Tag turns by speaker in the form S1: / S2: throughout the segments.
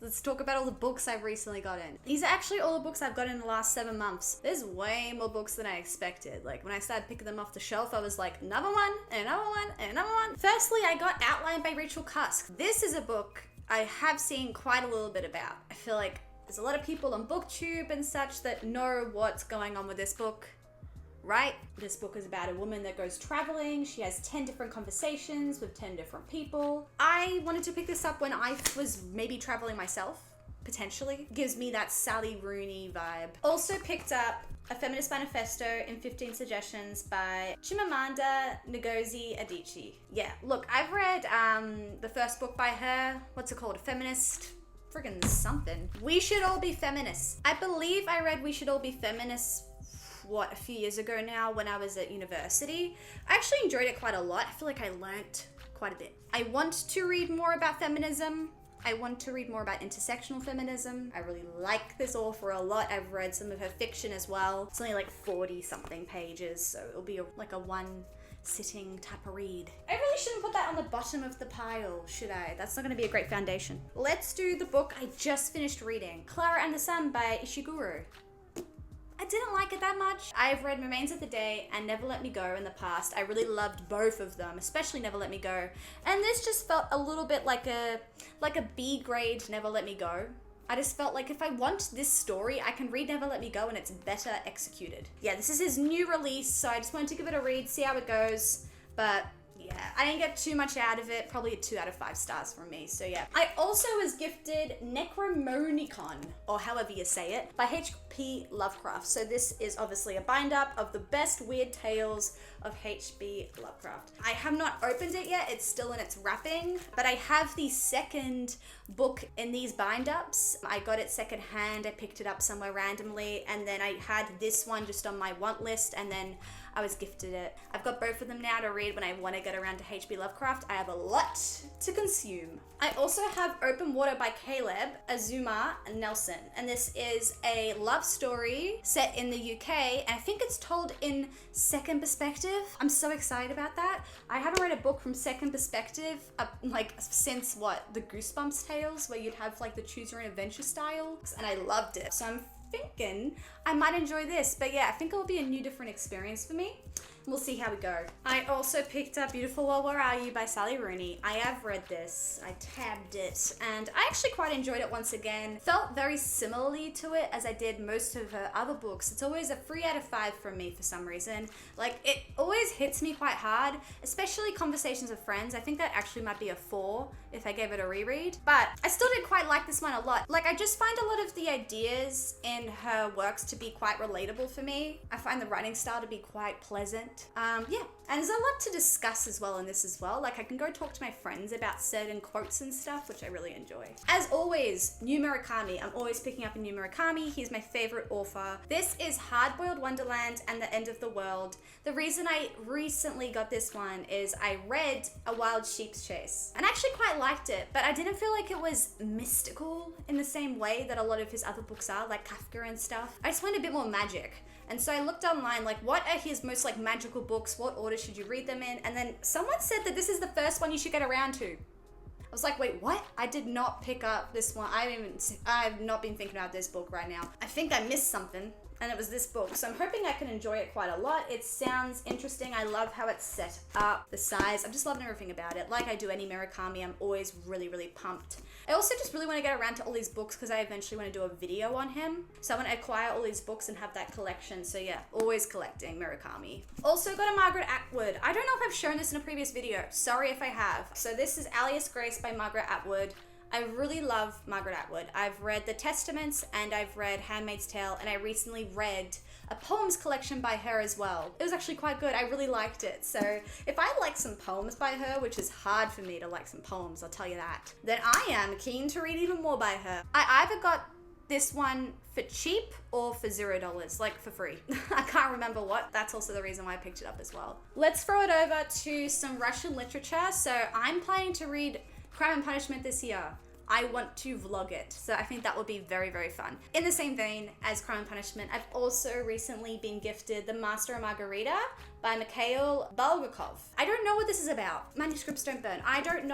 S1: Let's talk about all the books I've recently gotten. These are actually all the books I've gotten in the last 7 months. There's way more books than I expected. Like when I started picking them off the shelf, I was like, another one, and another one, and another one. Firstly, I got Outline by Rachel Cusk. This is a book I have seen quite a little bit about. I feel like there's a lot of people on BookTube and such that know what's going on with this book. Right? This book is about a woman that goes traveling. She has 10 different conversations with 10 different people. I wanted to pick this up when I was maybe traveling myself, potentially. Gives me that Sally Rooney vibe. Also picked up A Feminist Manifesto in 15 Suggestions by Chimamanda Ngozi Adichie. Yeah, look, I've read the first book by her. What's it called? A Feminist friggin' something. We Should All Be Feminists. I believe I read We Should All Be Feminists a few years ago now when I was at university. I actually enjoyed it quite a lot. I feel like I learnt quite a bit. I want to read more about feminism. I want to read more about intersectional feminism. I really like this author a lot. I've read some of her fiction as well. It's only like 40 something pages, so it'll be like a one sitting type of read. I really shouldn't put that on the bottom of the pile, should I? That's not going to be a great foundation. Let's do the book I just finished reading, Clara and the Sun by Ishiguro. I didn't like it that much. I've read Remains of the Day and Never Let Me Go in the past. I really loved both of them, especially Never Let Me Go. And this just felt a little bit like a B grade Never Let Me Go. I just felt like if I want this story, I can read Never Let Me Go and it's better executed. Yeah, this is his new release, so I just wanted to give it a read, see how it goes. But yeah, I didn't get too much out of it. Probably a 2 out of 5 stars from me, so yeah. I also was gifted Necromonicon, or however you say it, by H.P. Lovecraft. So this is obviously a bind-up of the best weird tales of H.P. Lovecraft. I have not opened it yet. It's still in its wrapping, but I have the second book in these bind-ups. I got it secondhand. I picked it up somewhere randomly, and then I had this one just on my want list, and then I was gifted it. I've got both of them now to read when I want to get around to H.P. Lovecraft. I have a lot to consume. I also have Open Water by Caleb Azuma Nelson, and this is a love story set in the UK, and I think it's told in second perspective. I'm so excited about that. I haven't read a book from second perspective since the Goosebumps tales, where you'd have like the choose your own adventure style, and I loved it. So I'm thinking I might enjoy this, but yeah, I think it will be a new different experience for me. We'll see how we go. I also picked up Beautiful World, Where Are You by Sally Rooney. I have read this, I tabbed it, and I actually quite enjoyed it once again. Felt very similarly to it as I did most of her other books. It's always a 3 out of 5 from me for some reason. Like, it always hits me quite hard, especially Conversations with Friends. I think that actually might be a 4 if I gave it a reread. But I still did quite like this one a lot. Like, I just find a lot of the ideas in her works to be quite relatable for me. I find the writing style to be quite pleasant. Yeah, and there's a lot to discuss as well in this as well. Like, I can go talk to my friends about certain quotes and stuff, which I really enjoy. As always, new Murakami. I'm always picking up a new Murakami. He's my favorite author. This is Hard-Boiled Wonderland and the End of the World. The reason I recently got this one is I read A Wild Sheep's Chase and I actually quite liked it, but I didn't feel like it was mystical in the same way that a lot of his other books are, like Kafka and stuff. I just wanted a bit more magic. And so I looked online, like, what are his most like magical books? What order should you read them in? And then someone said that this is the first one you should get around to. I was like, wait, what? I did not pick up this one. I've not been thinking about this book right now. I think I missed something, and it was this book. So I'm hoping I can enjoy it quite a lot. It sounds interesting. I love how it's set up, the size. I'm just loving everything about it. Like I do any Murakami, I'm always really, really pumped. I also just really want to get around to all these books because I eventually want to do a video on him. So I want to acquire all these books and have that collection. So yeah, always collecting Murakami. Also got a Margaret Atwood. I don't know if I've shown this in a previous video. Sorry if I have. So this is Alias Grace by Margaret Atwood. I really love Margaret Atwood. I've read The Testaments and I've read Handmaid's Tale, and I recently read a poems collection by her as well. It was actually quite good. I really liked it. So if I like some poems by her, which is hard for me to like some poems, I'll tell you that, then I am keen to read even more by her. I either got this one for cheap or for $0, like for free. I can't remember what. That's also the reason why I picked it up as well. Let's throw it over to some Russian literature. So I'm planning to read Crime and Punishment this year. I want to vlog it. So I think that would be very, very fun. In the same vein as Crime and Punishment, I've also recently been gifted The Master and Margarita by Mikhail Bulgakov. I don't know what this is about. Manuscripts don't burn. I don't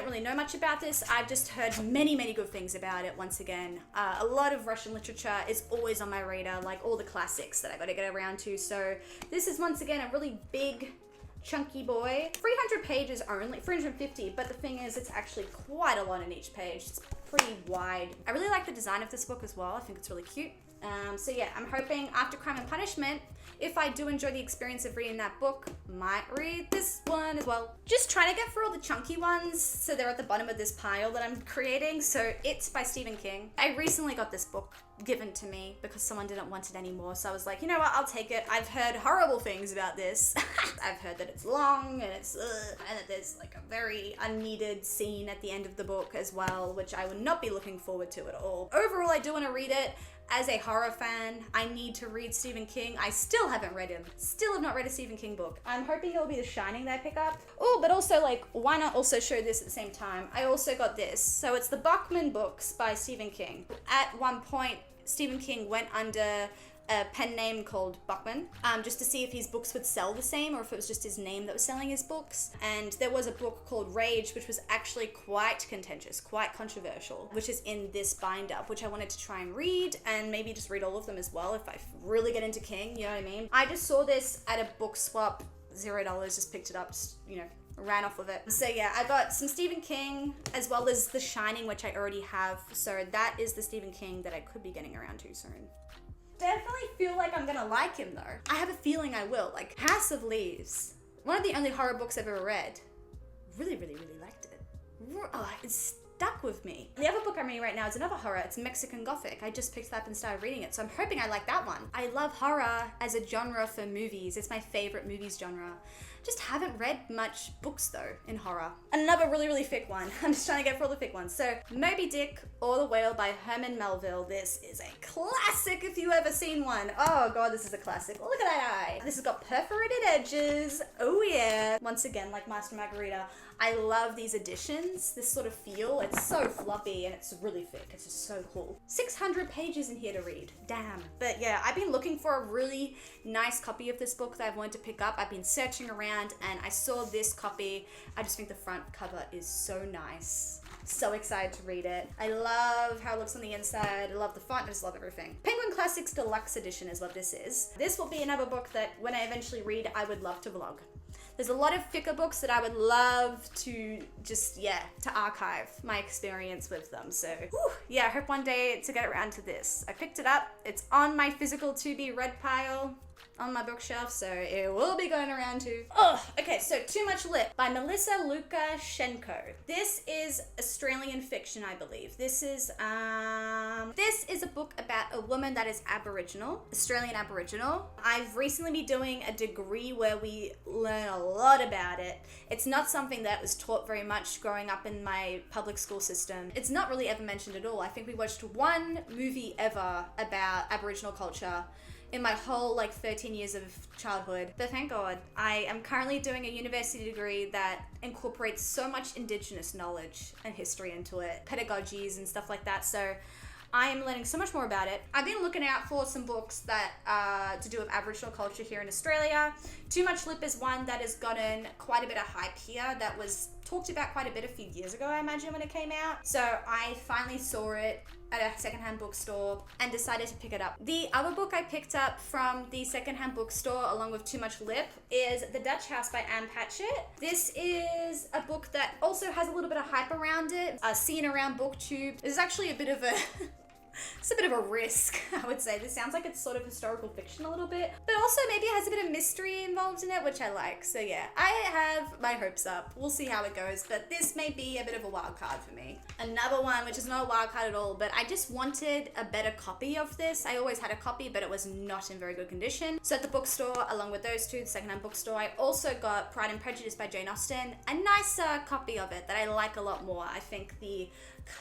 S1: really know much about this. I've just heard many, many good things about it once again. A lot of Russian literature is always on my radar, like all the classics that I gotta get around to. So this is once again a really big, chunky boy. 300 pages only, 350, but the thing is it's actually quite a lot in each page. It's pretty wide. I really like the design of this book as well. I think it's really cute. So yeah, I'm hoping after Crime and Punishment, if I do enjoy the experience of reading that book, might read this one as well. Just trying to get through all the chunky ones, so they're at the bottom of this pile that I'm creating. So It's by Stephen King. I recently got this book given to me because someone didn't want it anymore, so I was like, you know what, I'll take it. I've heard horrible things about this. I've heard that it's long and it's and that there's like a very unneeded scene at the end of the book as well, which I would not be looking forward to at all. Overall, I do want to read it. As a horror fan, I need to read Stephen King. I still haven't read him. Still have not read a Stephen King book. I'm hoping it'll be The Shining that I pick up. Oh, but also, like, why not also show this at the same time? I also got this. So it's the Bachman books by Stephen King. At one point, Stephen King went under a pen name called Bachman, just to see if his books would sell the same or if it was just his name that was selling his books. And there was a book called Rage, which was actually quite contentious, quite controversial, which is in this binder, which I wanted to try and read and maybe just read all of them as well if I really get into King, you know what I mean? I just saw this at a book swap, $0, just picked it up, just, you know, ran off of it. So yeah, I got some Stephen King as well as The Shining, which I already have. So that is the Stephen King that I could be getting around to soon. Definitely feel like I'm gonna like him though. I have a feeling I will. Like House of Leaves, one of the only horror books I've ever read. Really, really, really liked it. Oh, it's stuck with me. The other book I'm reading right now is another horror. It's Mexican Gothic. I just picked it up and started reading it, so I'm hoping I like that one. I love horror as a genre for movies. It's my favorite movies genre. Just haven't read much books though in horror. Another really, really thick one. I'm just trying to get for all the thick ones. So Moby Dick or the Whale by Herman Melville. This is a classic if you've ever seen one. Oh God, this is a classic. Look at that eye. This has got perforated edges. Oh yeah. Once again, like Master Margarita, I love these editions, this sort of feel. It's so floppy and it's really thick. It's just so cool. 600 pages in here to read. Damn. But yeah, I've been looking for a really nice copy of this book that I've wanted to pick up. I've been searching around and I saw this copy. I just think the front cover is so nice. So excited to read it. I love how it looks on the inside. I love the font. I just love everything. Penguin Classics Deluxe Edition is what this is. This will be another book that when I eventually read, I would love to vlog. There's a lot of thicker books that I would love to just, to archive my experience with them. So, I hope one day to get around to this. I picked it up. It's on my physical to be read pile on my bookshelf, so it will be going around too. Okay, so Too Much Lip by Melissa Lukashenko. This is Australian fiction, I believe. This is a book about a woman that is Aboriginal, Australian Aboriginal. I've recently been doing a degree where we learn a lot about it. It's not something that was taught very much growing up in my public school system. It's not really ever mentioned at all. I think we watched one movie ever about Aboriginal culture in my whole 13 years of childhood. But thank God, I am currently doing a university degree that incorporates so much Indigenous knowledge and history into it, pedagogies and stuff like that. So I am learning so much more about it. I've been looking out for some books that are to do with Aboriginal culture here in Australia. Too Much Lip is one that has gotten quite a bit of hype here, that was talked about quite a bit a few years ago, I imagine, when it came out. So I finally saw it at a secondhand bookstore and decided to pick it up. The other book I picked up from the secondhand bookstore along with Too Much Lip is The Dutch House by Anne Patchett. This is a book that also has a little bit of hype around it, seen around BookTube. This is actually a bit of a it's a bit of a risk, I would say. This sounds like it's sort of historical fiction a little bit, but also maybe it has a bit of mystery involved in it, which I like. So yeah, I have my hopes up. We'll see how it goes, but this may be a bit of a wild card for me. Another one, which is not a wild card at all, but I just wanted a better copy of this. I always had a copy, but it was not in very good condition. So at the bookstore, along with those two, the secondhand bookstore, I also got Pride and Prejudice by Jane Austen, a nicer copy of it that I like a lot more. I think the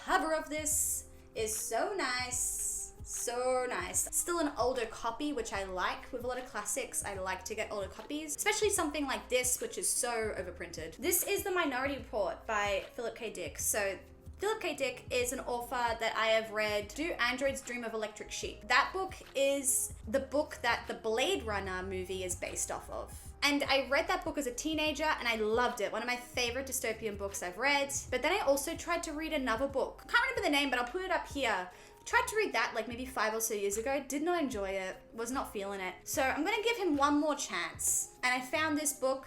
S1: cover of this is so nice, so nice. Still an older copy, which I like. With a lot of classics, I like to get older copies, especially something like this, which is so overprinted. This is The Minority Report by Philip K. Dick. So Philip K. Dick is an author that I have read. Do Androids Dream of Electric Sheep? That book is the book that the Blade Runner movie is based off of. And I read that book as a teenager and I loved it. One of my favorite dystopian books I've read. But then I also tried to read another book. Can't remember the name, but I'll put it up here. Tried to read that like maybe 5 or so years ago. Did not enjoy it. Was not feeling it. So I'm gonna give him one more chance. And I found this book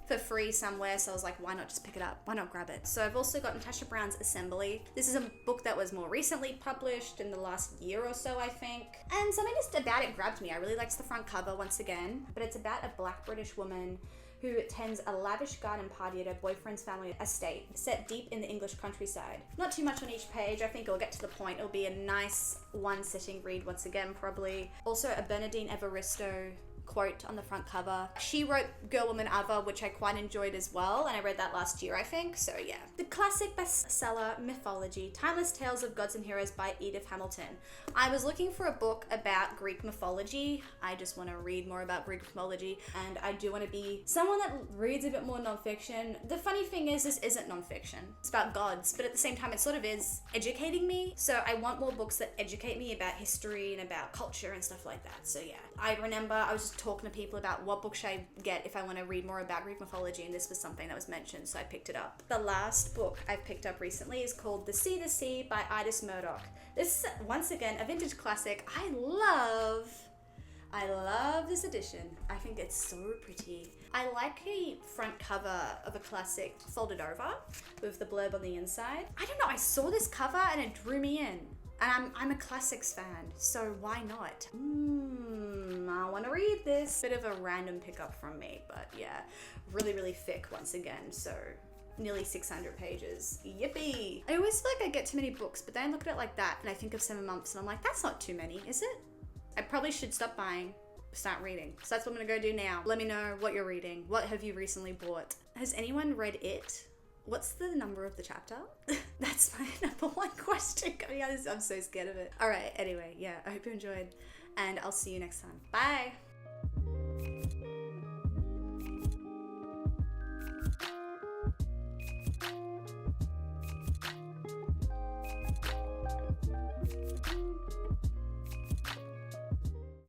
S1: for free somewhere, so I was like, why not just pick it up? Why not grab it? So I've also got Natasha Brown's Assembly. This is a book that was more recently published in the last year or so, I think. And something just about it grabbed me. I really liked the front cover once again, but it's about a Black British woman who attends a lavish garden party at her boyfriend's family estate, set deep in the English countryside. Not too much on each page. I think it'll get to the point. It'll be a nice one-sitting read once again, probably. Also a Bernardine Evaristo quote on the front cover. She wrote Girl, Woman, Other, which I quite enjoyed as well, and I read that last year, I think, so yeah. The classic bestseller Mythology, Timeless Tales of Gods and Heroes by Edith Hamilton. I was looking for a book about Greek mythology. I just want to read more about Greek mythology, and I do want to be someone that reads a bit more nonfiction. The funny thing is, this isn't nonfiction. It's about gods, but at the same time, it sort of is educating me, so I want more books that educate me about history and about culture and stuff like that, so yeah. I remember I was just talking to people about what book should I get if I want to read more about Greek mythology, and this was something that was mentioned, so I picked it up. The last book I've picked up recently is called The Sea by Idis Murdoch. This is, once again, a vintage classic. I love this edition. I think it's so pretty. I like a front cover of a classic folded over with the blurb on the inside. I don't know, I saw this cover and it drew me in. And I'm a classics fan, so why not? I want to read this. Bit of a random pickup from me, but yeah, really thick once again, so nearly 600 pages. Yippee! I always feel like I get too many books, but then I look at it like that and I think of 7 months and I'm like, that's not too many, is it? I probably should stop buying, start reading. So that's what I'm gonna go do now. Let me know what you're reading. What have you recently bought? Has anyone read it? What's the number of the chapter? That's my number one question coming out of this. I'm so scared of it. All right, anyway, yeah, I hope you enjoyed, and I'll see you next time. Bye.